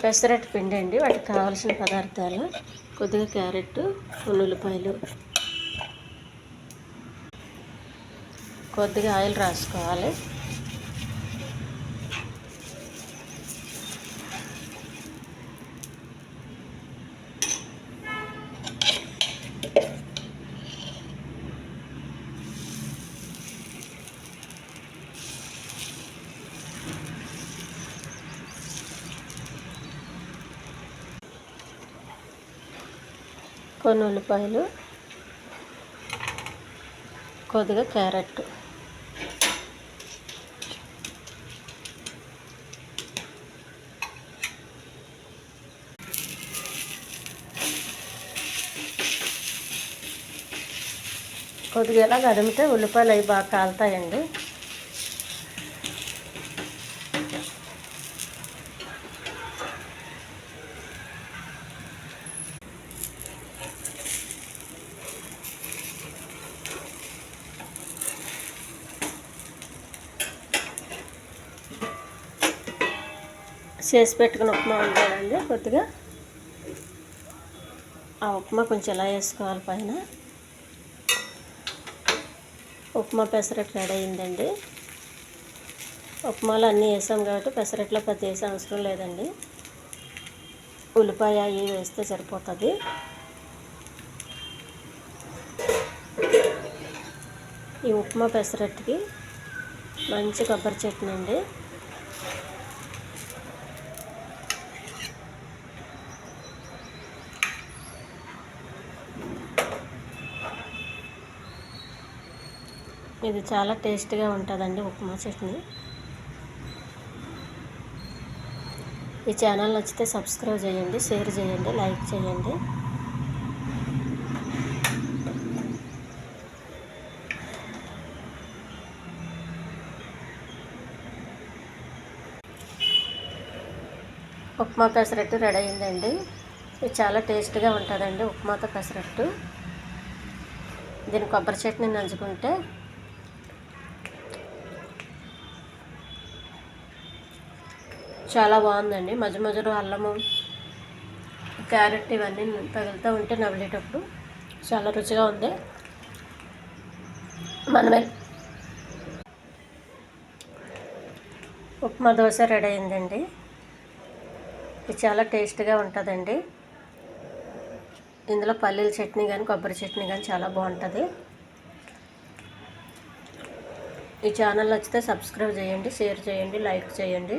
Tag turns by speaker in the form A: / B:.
A: పెసరట్టు పిండి అండి. వాటికి కావాల్సిన పదార్థాలు కొద్దిగా క్యారెట్, కొన్ని ఉల్లిపాయలు, కొద్దిగా ఆయిల్ రాసుకోవాలి. కొన్ని ఉల్లిపాయలు, కొద్దిగా క్యారెట్, కొద్దిగా ఇలా కదిమితే ఉల్లిపాయలు అవి బాగా కాలుతాయండి. చేసి పెట్టుకుని ఉప్మా ఉండాలండి. కొద్దిగా ఆ ఉప్మా కొంచెం ఇలా వేసుకోవాలి పైన. ఉప్మా పెసరట్టు రెడీ అయిందండి. ఉప్మాలో అన్నీ వేసాం కాబట్టి పెసరట్లో పెద్ద వేసే అవసరం లేదండి. ఉల్లిపాయ అవి వేస్తే సరిపోతుంది. ఈ ఉప్మా పెసరట్టుకి మంచి కొబ్బరి చట్నీ అండి. ఇది చాలా టేస్ట్గా ఉంటుందండి ఉప్మా చట్నీ. ఈ ఛానల్ నచ్చితే సబ్స్క్రైబ్ చేయండి, షేర్ చేయండి, లైక్ చేయండి. ఉప్మా పెసరట్టు రెడీ అయిందండి. ఇది చాలా టేస్ట్గా ఉంటుందండి ఉప్మాతో పెసరట్టు. దీన్ని కొబ్బరి చట్నీ నంచుకుంటే చాలా బాగుందండి. మధ్య మధ్యలో అల్లము, క్యారెట్ ఇవన్నీ తగులుతూ ఉంటే నవ్వులేటప్పుడు చాలా రుచిగా ఉంది. మనమే ఉప్మా దోశ రెడీ అయిందండి. ఇది చాలా టేస్ట్గా ఉంటుందండి. ఇందులో పల్లీల చట్నీ కానీ కొబ్బరి చట్నీ కానీ చాలా బాగుంటుంది. ఈ ఛానల్ నచ్చితే సబ్స్క్రైబ్ చేయండి, షేర్ చేయండి, లైక్ చేయండి.